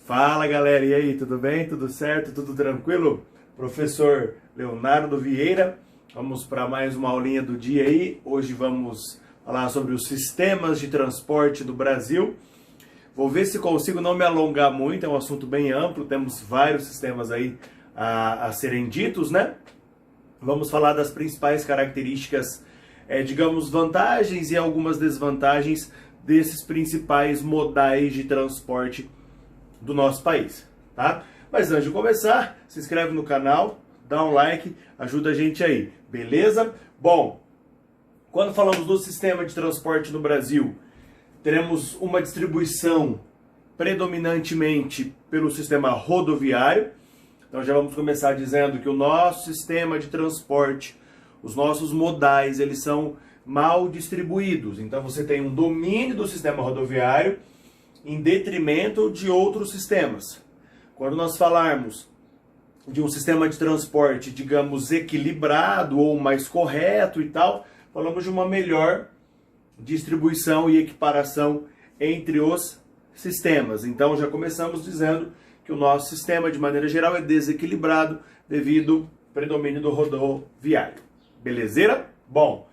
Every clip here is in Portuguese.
Fala galera, e aí, tudo bem? Tudo certo? Tudo tranquilo? Professor Leonardo Vieira, vamos para mais uma aulinha do dia aí. Hoje vamos falar sobre os sistemas de transporte do Brasil. Vou ver se consigo não me alongar muito, é um assunto bem amplo, temos vários sistemas aí a serem ditos, né? Vamos falar das principais características, digamos, vantagens e algumas desvantagens desses principais modais de transporte do nosso país, tá? Mas antes de começar, se inscreve no canal, dá um like, ajuda a gente aí, beleza? Bom, quando falamos do sistema de transporte no Brasil, teremos uma distribuição predominantemente pelo sistema rodoviário. Então já vamos começar dizendo que o nosso sistema de transporte, os nossos modais, eles são mal distribuídos. Então você tem um domínio do sistema rodoviário em detrimento de outros sistemas. Quando nós falarmos de um sistema de transporte, digamos, equilibrado ou mais correto e tal, falamos de uma melhor distribuição e equiparação entre os sistemas. Então já começamos dizendo que o nosso sistema, de maneira geral, é desequilibrado devido ao predomínio do rodoviário. Belezeira? Bom,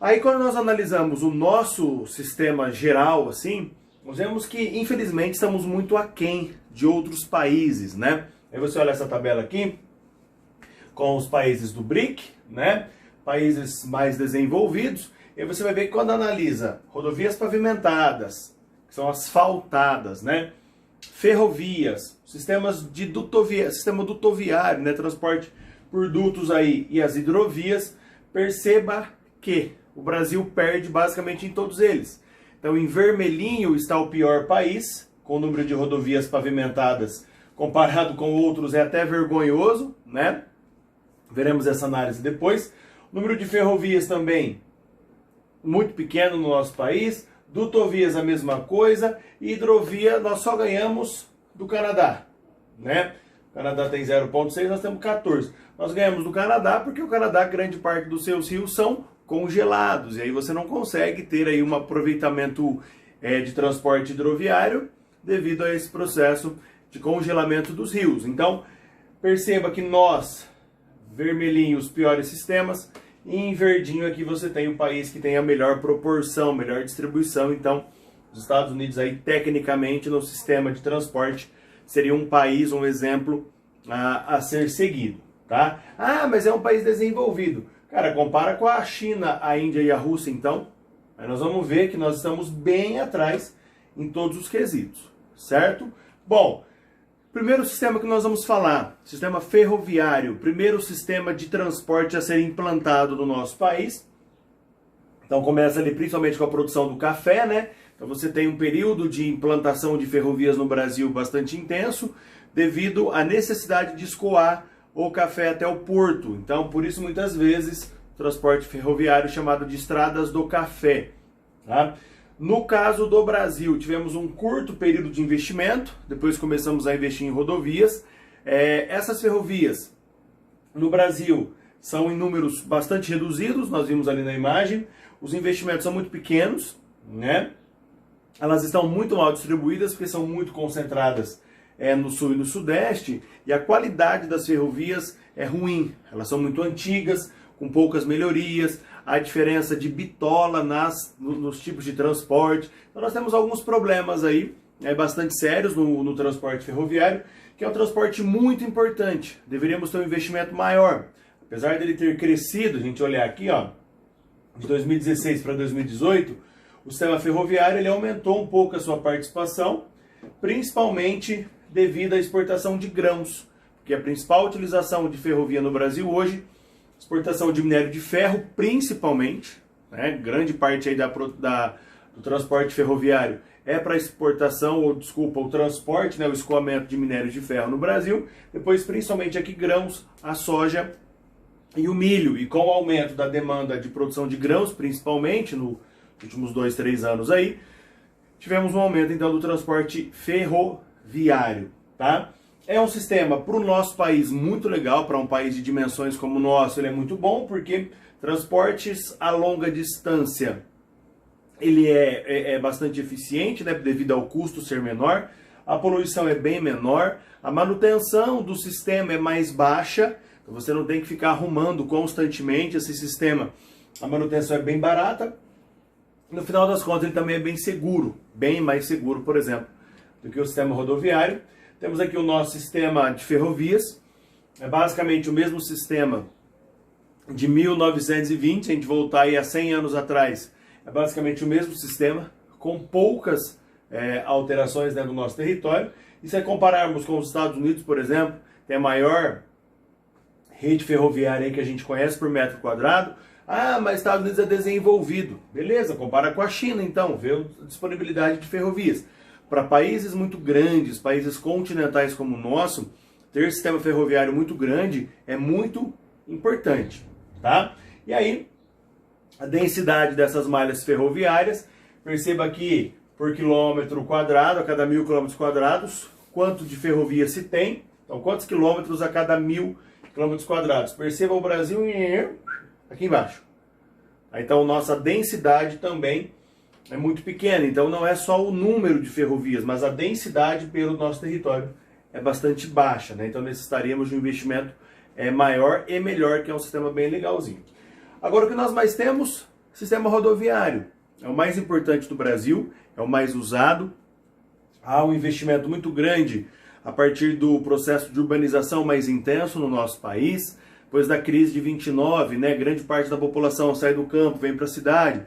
aí quando nós analisamos o nosso sistema geral, assim, nós vemos que, infelizmente, estamos muito aquém de outros países, né? Aí você olha essa tabela aqui, com os países do BRIC, né? Países mais desenvolvidos, e aí você vai ver que quando analisa rodovias pavimentadas, que são asfaltadas, né? Ferrovias, sistemas de sistema dutoviário, né? Transporte por dutos aí, e as hidrovias, perceba que o Brasil perde basicamente em todos eles. Então, em vermelhinho está o pior país, com o número de rodovias pavimentadas comparado com outros é até vergonhoso, né? Veremos essa análise depois. O número de ferrovias também muito pequeno no nosso país, dutovias a mesma coisa, e hidrovia nós só ganhamos do Canadá, né? O Canadá tem 0,6, nós temos 14. Nós ganhamos do Canadá porque o Canadá, grande parte dos seus rios são congelados, e aí você não consegue ter aí um aproveitamento de transporte hidroviário devido a esse processo de congelamento dos rios. Então, perceba que nós, vermelhinho, os piores sistemas, e em verdinho aqui você tem o país que tem a melhor proporção, melhor distribuição. Então, os Estados Unidos aí, tecnicamente, no sistema de transporte, seria um país, um exemplo a ser seguido, tá? Ah, mas é um país desenvolvido. Cara, compara com a China, a Índia e a Rússia, então. Aí nós vamos ver que nós estamos bem atrás em todos os quesitos, certo? Bom, primeiro sistema que nós vamos falar, sistema ferroviário, primeiro sistema de transporte a ser implantado no nosso país. Então começa ali principalmente com a produção do café, né? Então você tem um período de implantação de ferrovias no Brasil bastante intenso, devido à necessidade de escoar o café até o porto. Então, por isso, muitas vezes, o transporte ferroviário chamado de estradas do café. Tá? No caso do Brasil, tivemos um curto período de investimento, depois começamos a investir em rodovias. Essas ferrovias, no Brasil, são em números bastante reduzidos, nós vimos ali na imagem. Os investimentos são muito pequenos, né? Elas estão muito mal distribuídas, porque são muito concentradas no sul e no sudeste, e a qualidade das ferrovias é ruim. Elas são muito antigas, com poucas melhorias, a diferença de bitola nos tipos de transporte. Então nós temos alguns problemas aí, bastante sérios no transporte ferroviário, que é um transporte muito importante. Deveríamos ter um investimento maior. Apesar dele ter crescido, a gente olhar aqui, ó, de 2016 para 2018, o sistema ferroviário ele aumentou um pouco a sua participação, principalmente devido à exportação de grãos, porque a principal utilização de ferrovia no Brasil hoje, exportação de minério de ferro, principalmente, né, grande parte aí do transporte ferroviário é para exportação, o transporte, né, o escoamento de minério de ferro no Brasil, depois principalmente aqui grãos, a soja e o milho, e com o aumento da demanda de produção de grãos, principalmente nos últimos 2, 3 anos aí, tivemos um aumento então do transporte ferroviário, tá? É um sistema para o nosso país muito legal, para um país de dimensões como o nosso, ele é muito bom, porque transportes a longa distância, ele é bastante eficiente, né, devido ao custo ser menor. a poluição é bem menor, a manutenção do sistema é mais baixa, então você não tem que ficar arrumando constantemente esse sistema. A manutenção é bem barata. No final das contas, ele também é bem seguro, bem mais seguro, por exemplo, do que o sistema rodoviário. Temos aqui o nosso sistema de ferrovias, é basicamente o mesmo sistema de 1920, se a gente voltar aí a 100 anos atrás, é basicamente o mesmo sistema, com poucas alterações dentro do nosso território. E se compararmos com os Estados Unidos, por exemplo, tem a maior rede ferroviária aí que a gente conhece por metro quadrado. Ah, mas Estados Unidos é desenvolvido. Beleza, compara com a China então, vê a disponibilidade de ferrovias. Para países muito grandes, países continentais como o nosso, ter sistema ferroviário muito grande é muito importante, tá? E aí, a densidade dessas malhas ferroviárias, perceba que por quilômetro quadrado, a cada 1000 quilômetros quadrados, quanto de ferrovia se tem, então quantos quilômetros a cada 1000 quilômetros quadrados. Perceba o Brasil aqui embaixo. Então, nossa densidade também é muito pequena. Então, não é só o número de ferrovias, mas a densidade pelo nosso território é bastante baixa, né? Então, necessitaríamos de um investimento maior e melhor, que é um sistema bem legalzinho. Agora, o que nós mais temos? Sistema rodoviário. É o mais importante do Brasil, é o mais usado. Há um investimento muito grande a partir do processo de urbanização mais intenso no nosso país. Depois da crise de 29, né, grande parte da população sai do campo, vem para a cidade.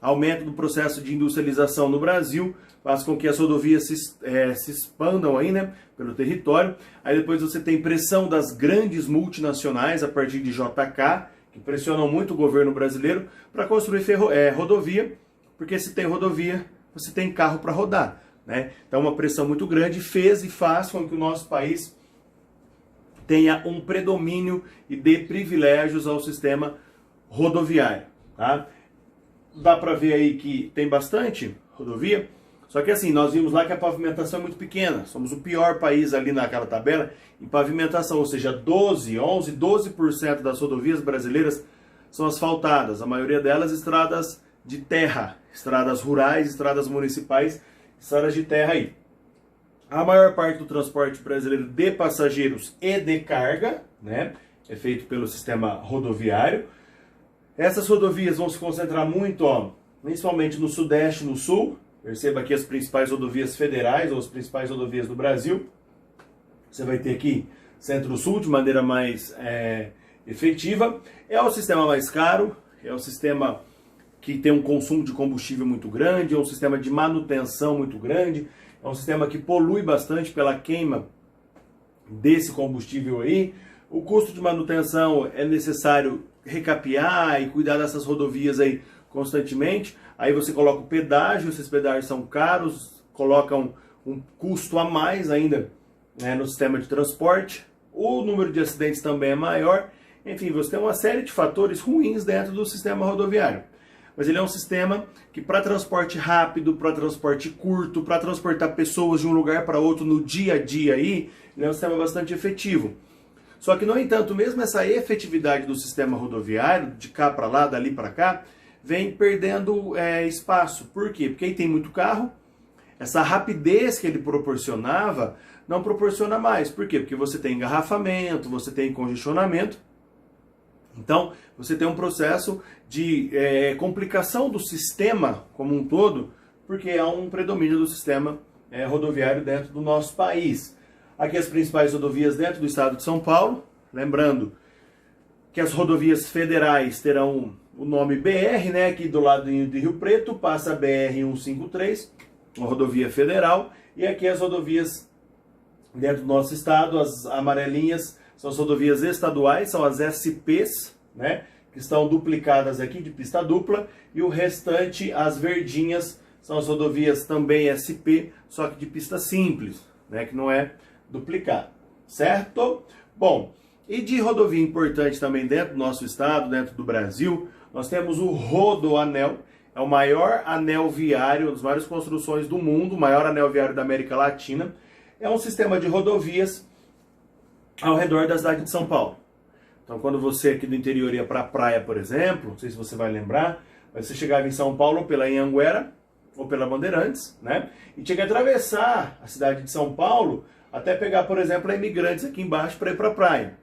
Aumento do processo de industrialização no Brasil faz com que as rodovias se expandam aí, né, pelo território. Aí depois você tem pressão das grandes multinacionais a partir de JK, que pressionam muito o governo brasileiro para construir rodovia, porque se tem rodovia, você tem carro para rodar, né? Então uma pressão muito grande fez e faz com que o nosso país tenha um predomínio e dê privilégios ao sistema rodoviário, tá? Dá para ver aí que tem bastante rodovia, só que assim, nós vimos lá que a pavimentação é muito pequena, somos o pior país ali naquela tabela em pavimentação, ou seja, 12% das rodovias brasileiras são asfaltadas, a maioria delas estradas de terra, estradas rurais, estradas municipais, estradas de terra aí. A maior parte do transporte brasileiro de passageiros e de carga, né, é feito pelo sistema rodoviário. Essas rodovias vão se concentrar muito, principalmente no Sudeste e no Sul. Perceba aqui as principais rodovias federais, ou as principais rodovias do Brasil. Você vai ter aqui Centro-Sul de maneira mais efetiva. É o sistema mais caro, é o sistema que tem um consumo de combustível muito grande, é um sistema de manutenção muito grande, é um sistema que polui bastante pela queima desse combustível aí. O custo de manutenção é necessário recapear e cuidar dessas rodovias aí constantemente. Aí você coloca o pedágio, esses pedágios são caros, colocam um custo a mais ainda, né, no sistema de transporte. O número de acidentes também é maior. Enfim, você tem uma série de fatores ruins dentro do sistema rodoviário. Mas ele é um sistema que, para transporte rápido, para transporte curto, para transportar pessoas de um lugar para outro no dia a dia aí, ele é um sistema bastante efetivo. Só que, no entanto, mesmo essa efetividade do sistema rodoviário, de cá para lá, dali para cá, vem perdendo espaço. Por quê? Porque aí tem muito carro, essa rapidez que ele proporcionava não proporciona mais. Por quê? Porque você tem engarrafamento, você tem congestionamento. Então, você tem um processo de complicação do sistema como um todo, porque há um predomínio do sistema rodoviário dentro do nosso país. Aqui as principais rodovias dentro do estado de São Paulo, lembrando que as rodovias federais terão o nome BR, né? Aqui do lado de Rio Preto passa a BR-153, uma rodovia federal, e aqui as rodovias dentro do nosso estado, as amarelinhas, são as rodovias estaduais, são as SPs, né, que estão duplicadas aqui de pista dupla, e o restante, as verdinhas, são as rodovias também SP, só que de pista simples, né, que não é duplicada, certo? Bom, e de rodovia importante também dentro do nosso estado, dentro do Brasil, nós temos o Rodoanel, é o maior anel viário, uma das maiores construções do mundo, o maior anel viário da América Latina, é um sistema de rodovias ao redor da cidade de São Paulo. Então, quando você aqui do interior ia para a praia, por exemplo, não sei se você vai lembrar, mas você chegava em São Paulo pela Anhanguera, ou pela Bandeirantes, né? E tinha que atravessar a cidade de São Paulo até pegar, por exemplo, a Imigrantes aqui embaixo para ir para a praia.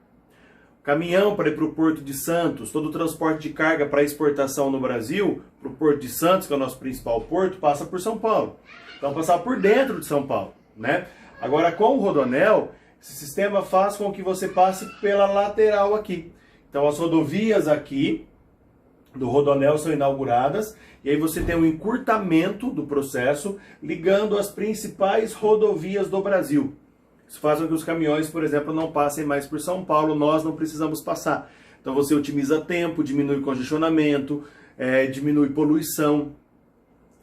Caminhão para ir para o Porto de Santos, todo o transporte de carga para exportação no Brasil, para o Porto de Santos, que é o nosso principal porto, passa por São Paulo. Então passar por dentro de São Paulo, né? Agora com o Rodonel, esse sistema faz com que você passe pela lateral aqui. Então as rodovias aqui do Rodonel são inauguradas e aí você tem um encurtamento do processo ligando as principais rodovias do Brasil. Isso faz com que os caminhões, por exemplo, não passem mais por São Paulo, nós não precisamos passar. Então você otimiza tempo, diminui congestionamento, diminui poluição,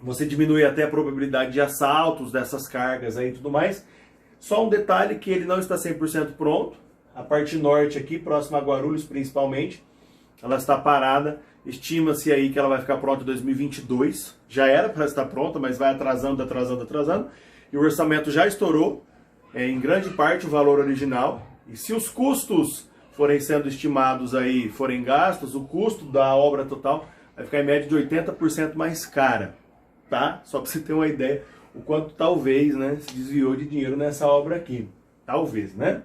você diminui até a probabilidade de assaltos dessas cargas aí e tudo mais. Só um detalhe que ele não está 100% pronto, a parte norte aqui, próxima a Guarulhos principalmente, ela está parada. Estima-se aí que ela vai ficar pronta em 2022. Já era para estar pronta, mas vai atrasando. E o orçamento já estourou, em grande parte, o valor original. E se os custos forem sendo estimados aí, forem gastos, o custo da obra total vai ficar em média de 80% mais cara. Tá? Só para você ter uma ideia o quanto talvez, né, se desviou de dinheiro nessa obra aqui. Talvez, né?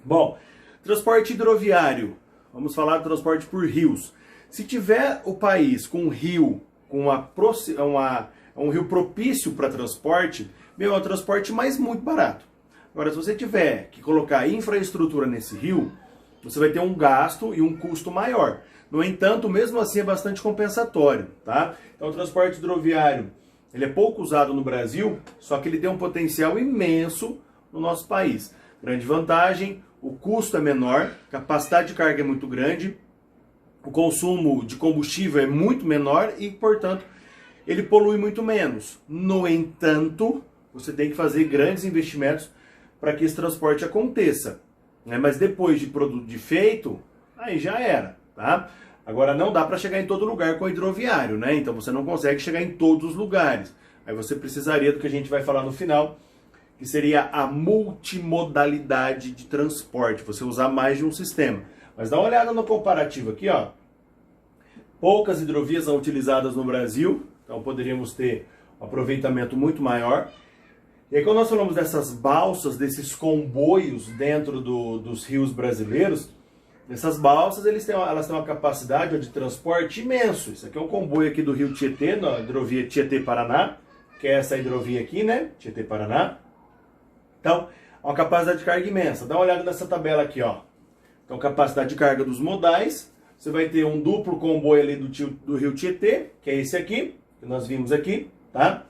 Bom, transporte hidroviário. Vamos falar do transporte por rios. Se tiver o país com um rio, um rio propício para transporte, é um transporte muito barato. Agora, se você tiver que colocar infraestrutura nesse rio, você vai ter um gasto e um custo maior. No entanto, mesmo assim é bastante compensatório, tá? Então, o transporte hidroviário, ele é pouco usado no Brasil, só que ele tem um potencial imenso no nosso país. Grande vantagem, o custo é menor, a capacidade de carga é muito grande, o consumo de combustível é muito menor e, portanto, ele polui muito menos. No entanto, você tem que fazer grandes investimentos para que esse transporte aconteça, né? Mas depois de produto de feito, aí já era, tá? Agora não dá para chegar em todo lugar com o hidroviário, né? Então você não consegue chegar em todos os lugares. Aí você precisaria do que a gente vai falar no final, que seria a multimodalidade de transporte, você usar mais de um sistema. Mas dá uma olhada no comparativo aqui, ó. Poucas hidrovias são utilizadas no Brasil, então poderíamos ter um aproveitamento muito maior. E aí quando nós falamos dessas balsas, desses comboios dentro dos rios brasileiros, essas balsas elas têm uma capacidade de transporte imenso. Isso aqui é um comboio aqui do rio Tietê, na hidrovia Tietê-Paraná, que é essa hidrovia aqui, né? Tietê-Paraná. Então, uma capacidade de carga imensa. Dá uma olhada nessa tabela aqui, ó. Então, capacidade de carga dos modais. Você vai ter um duplo comboio ali do rio Tietê, que é esse aqui, que nós vimos aqui, tá?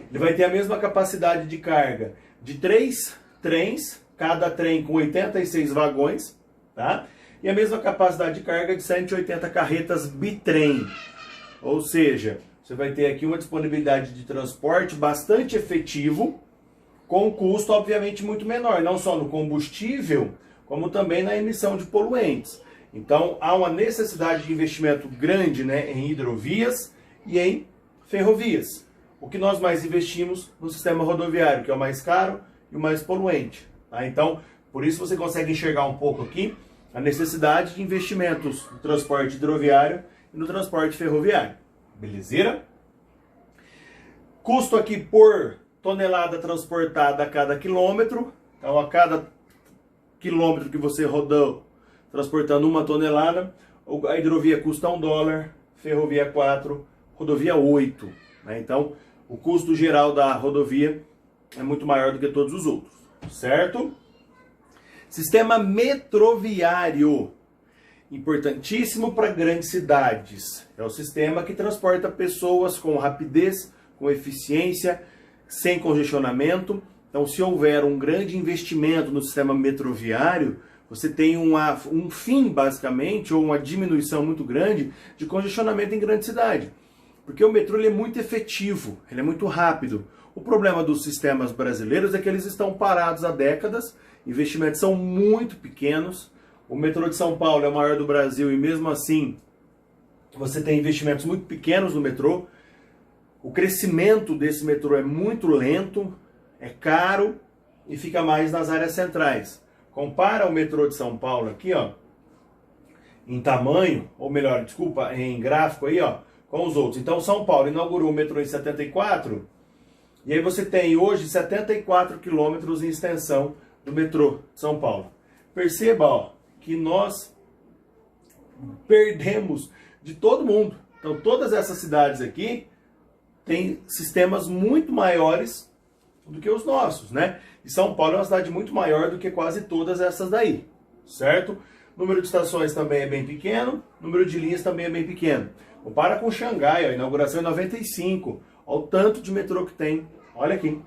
Ele vai ter a mesma capacidade de carga de 3 trens, cada trem com 86 vagões, tá? E a mesma capacidade de carga de 180 carretas bitrem. Ou seja, você vai ter aqui uma disponibilidade de transporte bastante efetivo, com um custo obviamente muito menor, não só no combustível, como também na emissão de poluentes. Então há uma necessidade de investimento grande, né, em hidrovias e em ferrovias. O que nós mais investimos no sistema rodoviário, que é o mais caro e o mais poluente. Tá? Então, por isso você consegue enxergar um pouco aqui a necessidade de investimentos no transporte hidroviário e no transporte ferroviário. Belezeira? Custo aqui por tonelada transportada a cada quilômetro. Então, a cada quilômetro que você rodou transportando 1 tonelada, a hidrovia custa $1, ferrovia 4, rodovia 8. Né? Então, o custo geral da rodovia é muito maior do que todos os outros, certo? Sistema metroviário, importantíssimo para grandes cidades. É o sistema que transporta pessoas com rapidez, com eficiência, sem congestionamento. Então, se houver um grande investimento no sistema metroviário, você tem um fim, basicamente, ou uma diminuição muito grande de congestionamento em grande cidade. Porque o metrô ele é muito efetivo, ele é muito rápido. O problema dos sistemas brasileiros é que eles estão parados há décadas, investimentos são muito pequenos. O metrô de São Paulo é o maior do Brasil e mesmo assim você tem investimentos muito pequenos no metrô. O crescimento desse metrô é muito lento, é caro e fica mais nas áreas centrais. Compara o metrô de São Paulo aqui, ó, em tamanho, ou melhor, desculpa, em gráfico aí, ó, com os outros. Então São Paulo inaugurou o metrô em 74, e aí você tem hoje 74 quilômetros em extensão do metrô de São Paulo. Perceba, ó, que nós perdemos de todo mundo. Então todas essas cidades aqui têm sistemas muito maiores do que os nossos, né? E São Paulo é uma cidade muito maior do que quase todas essas daí, certo? O número de estações também é bem pequeno, o número de linhas também é bem pequeno. Compara com Xangai, a inauguração em 95, olha o tanto de metrô que tem, olha aqui.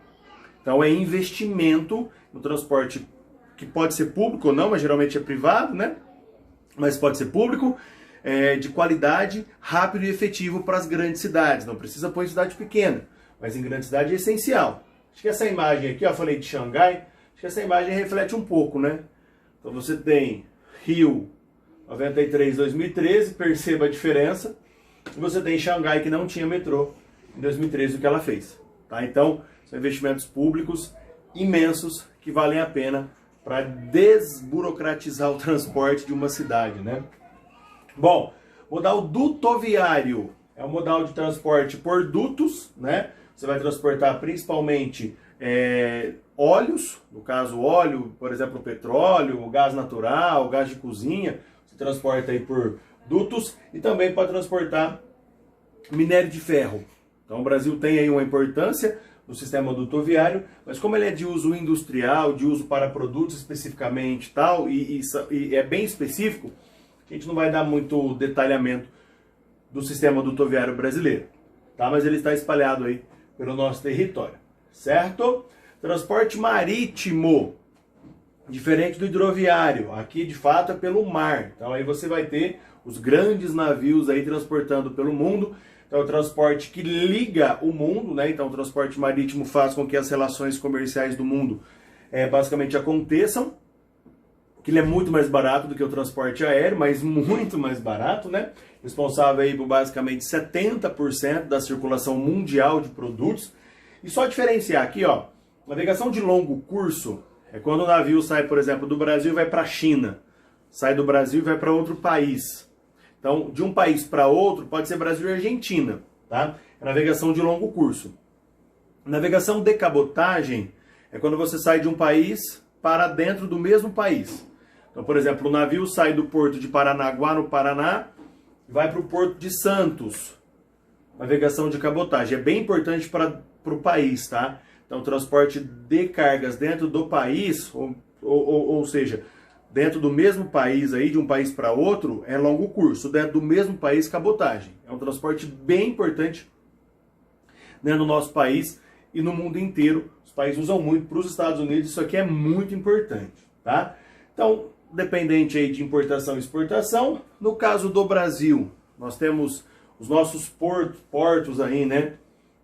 Então é investimento no transporte que pode ser público ou não, mas geralmente é privado, né? Mas pode ser público, de qualidade, rápido e efetivo para as grandes cidades. Não precisa pôr em cidade pequena, mas em grande cidade é essencial. Acho que essa imagem aqui, ó, eu falei de Xangai, acho que essa imagem reflete um pouco, né? Então você tem Rio 93, 2013, perceba a diferença. E você tem Xangai, que não tinha metrô em 2013, o que ela fez. Tá? Então, são investimentos públicos imensos que valem a pena para desburocratizar o transporte de uma cidade, né? Bom, modal dutoviário é um modal de transporte por dutos, né? Você vai transportar principalmente óleos, no caso óleo, por exemplo, petróleo, gás natural, gás de cozinha, você transporta aí por dutos e também pode transportar minério de ferro. Então o Brasil tem aí uma importância no sistema dutoviário, mas como ele é de uso industrial, de uso para produtos especificamente tal, e é bem específico, a gente não vai dar muito detalhamento do sistema dutoviário brasileiro, tá? Mas ele está espalhado aí pelo nosso território, certo? Transporte marítimo, diferente do hidroviário, aqui de fato é pelo mar, então aí você vai ter os grandes navios aí transportando pelo mundo. Então é o transporte que liga o mundo, né? Então o transporte marítimo faz com que as relações comerciais do mundo basicamente aconteçam, que ele é muito mais barato do que o transporte aéreo, mas muito mais barato, né? Responsável aí por basicamente 70% da circulação mundial de produtos. E só diferenciar aqui, ó, navegação de longo curso é quando o navio sai, por exemplo, do Brasil e vai para a China, sai do Brasil e vai para outro país. Então, de um país para outro, pode ser Brasil e Argentina, tá? É navegação de longo curso. Navegação de cabotagem é quando você sai de um país para dentro do mesmo país. Então, por exemplo, o navio sai do porto de Paranaguá, no Paraná, e vai para o porto de Santos. Navegação de cabotagem. É bem importante para o país, tá? Então, transporte de cargas dentro do país, ou seja, dentro do mesmo país, aí, de um país para outro, é longo curso. Dentro do mesmo país, cabotagem. É um transporte bem importante, né, no nosso país e no mundo inteiro. Os países usam muito. Para os Estados Unidos, isso aqui é muito importante, tá? Então, dependente aí de importação e exportação. No caso do Brasil, nós temos os nossos portos aí, né?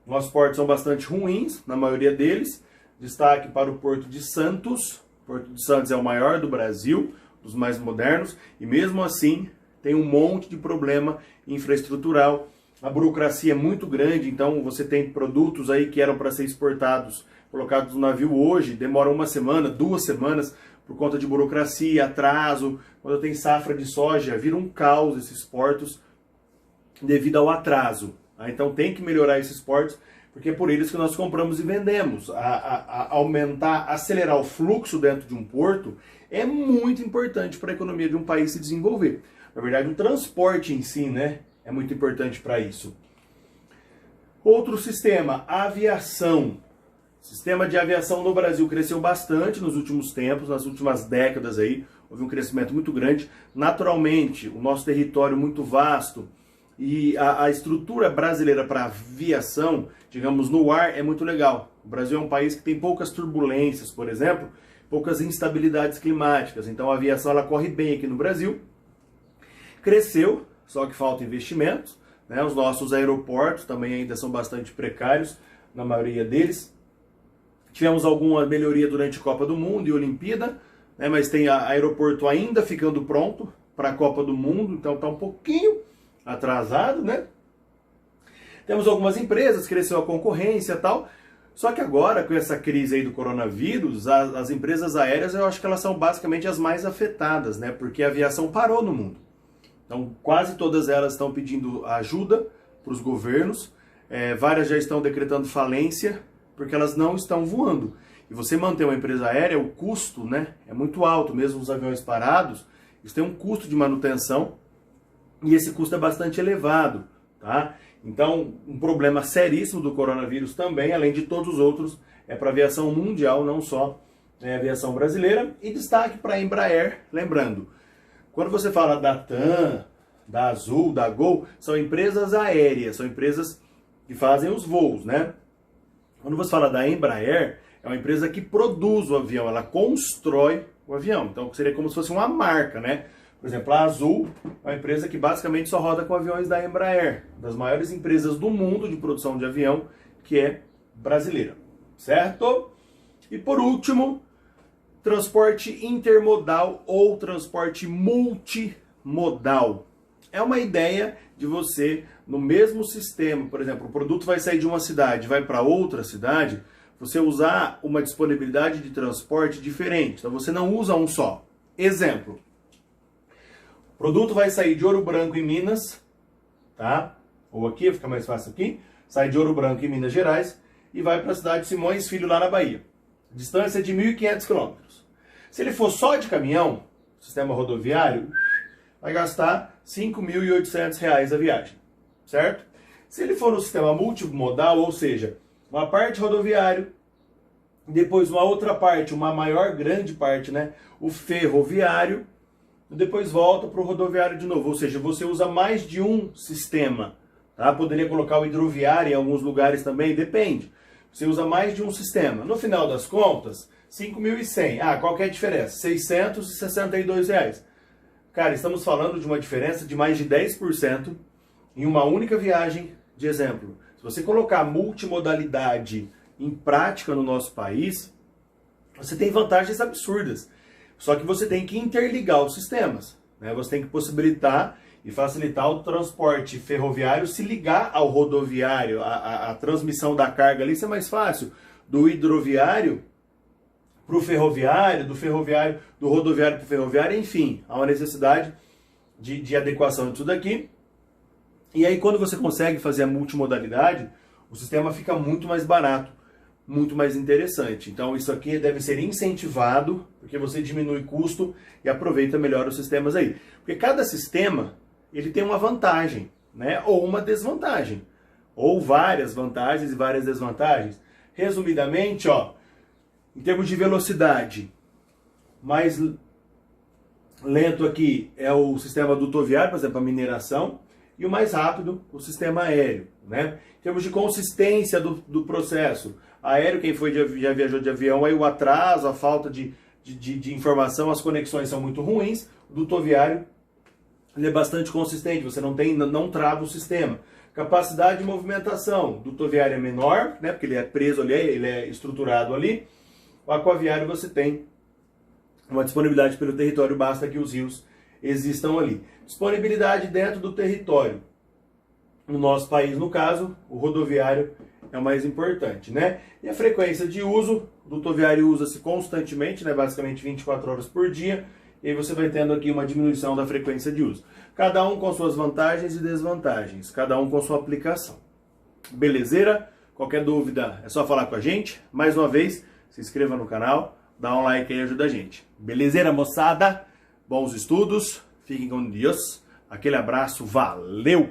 Nossos portos são bastante ruins, na maioria deles. Destaque para o Porto de Santos. O Porto de Santos é o maior do Brasil, dos mais modernos, e mesmo assim tem um monte de problema infraestrutural. A burocracia é muito grande, então você tem produtos aí que eram para ser exportados, colocados no navio hoje, demoram uma semana, 2 semanas, por conta de burocracia, atraso. Quando tem safra de soja, vira um caos esses portos devido ao atraso. Então tem que melhorar esses portos, porque é por eles que nós compramos e vendemos. Aumentar, acelerar o fluxo dentro de um porto é muito importante para a economia de um país se desenvolver. Na verdade, o transporte em si, né, é muito importante para isso. Outro sistema, aviação. O sistema de aviação no Brasil cresceu bastante nos últimos tempos, nas últimas décadas aí, houve um crescimento muito grande. Naturalmente, o nosso território muito vasto e a estrutura brasileira para aviação, digamos, no ar, é muito legal. O Brasil é um país que tem poucas turbulências, por exemplo, poucas instabilidades climáticas. Então a aviação ela corre bem aqui no Brasil. Cresceu, só que falta investimentos, né? Os nossos aeroportos também ainda são bastante precários, na maioria deles. Tivemos alguma melhoria durante a Copa do Mundo e Olimpíada, né? Mas tem aeroporto ainda ficando pronto para a Copa do Mundo, então está um pouquinho atrasado, né? Temos algumas empresas, cresceu a concorrência e tal, só que agora, com essa crise aí do coronavírus, as empresas aéreas, eu acho que elas são basicamente as mais afetadas, né? Porque a aviação parou no mundo. Então, quase todas elas estão pedindo ajuda, para os governos, várias já estão decretando falência porque elas não estão voando. E você manter uma empresa aérea, o custo, né, é muito alto, mesmo os aviões parados, isso tem um custo de manutenção e esse custo é bastante elevado, tá? Então, um problema seríssimo do coronavírus também, além de todos os outros, é para a aviação mundial, não só a aviação brasileira. E destaque para a Embraer, lembrando, quando você fala da TAM, da Azul, da Gol, são empresas aéreas, são empresas que fazem os voos, né? Quando você fala da Embraer, é uma empresa que produz o avião, ela constrói o avião. Então seria como se fosse uma marca, né? Por exemplo, a Azul é uma empresa que basicamente só roda com aviões da Embraer, das maiores empresas do mundo de produção de avião, que é brasileira, certo? E por último, transporte intermodal ou transporte multimodal. É uma ideia de você, no mesmo sistema, por exemplo, o produto vai sair de uma cidade, vai para outra cidade, você usar uma disponibilidade de transporte diferente. Então você não usa um só. Exemplo, o produto vai sair de Ouro Branco em Minas, tá? Ou aqui, fica mais fácil aqui, sai de Ouro Branco em Minas Gerais e vai para a cidade de Simões Filho, lá na Bahia. Distância é de 1.500 quilômetros. Se ele for só de caminhão, sistema rodoviário, vai gastar R$ 5.800 a viagem, certo? Se ele for no sistema multimodal, ou seja, uma parte rodoviário, depois uma outra parte, uma maior grande parte, né, o ferroviário, depois volta para o rodoviário de novo, ou seja, você usa mais de um sistema, tá? Poderia colocar o hidroviário em alguns lugares também, depende. Você usa mais de um sistema. No final das contas, 5.100. Ah, qual que é a diferença? R$ 662. Cara, estamos falando de uma diferença de mais de 10% em uma única viagem. De exemplo, se você colocar multimodalidade em prática no nosso país, você tem vantagens absurdas. Só que você tem que interligar os sistemas, né? Você tem que possibilitar e facilitar o transporte ferroviário se ligar ao rodoviário, a transmissão da carga ali, isso é mais fácil. Do hidroviário para o ferroviário, do rodoviário para o ferroviário, enfim, há uma necessidade de adequação de tudo aqui. E aí quando você consegue fazer a multimodalidade, o sistema fica muito mais barato, muito mais interessante. Então isso aqui deve ser incentivado, porque você diminui custo e aproveita melhor os sistemas aí. Porque cada sistema, ele tem uma vantagem, né? Ou uma desvantagem. Ou várias vantagens e várias desvantagens. Resumidamente, ó, em termos de velocidade, mais lento aqui é o sistema dutoviário, por exemplo, a mineração, e o mais rápido, o sistema aéreo, né? Em termos de consistência do processo, aéreo, quem já viajou de avião, aí o atraso, a falta de informação, as conexões são muito ruins. O dutoviário, ele é bastante consistente, você não trava o sistema. Capacidade de movimentação, o dutoviário é menor, né, porque ele é preso ali, ele é estruturado ali. O aquaviário você tem uma disponibilidade pelo território, basta que os rios existam ali. Disponibilidade dentro do território. No nosso país, no caso, o rodoviário é o mais importante, né? E a frequência de uso, o dutoviário usa-se constantemente, né, basicamente 24 horas por dia, e aí você vai tendo aqui uma diminuição da frequência de uso. Cada um com suas vantagens e desvantagens, cada um com sua aplicação. Belezeira? Qualquer dúvida é só falar com a gente. Mais uma vez, se inscreva no canal, dá um like aí e ajuda a gente. Belezeira, moçada? Bons estudos, fiquem com Deus. Aquele abraço, valeu!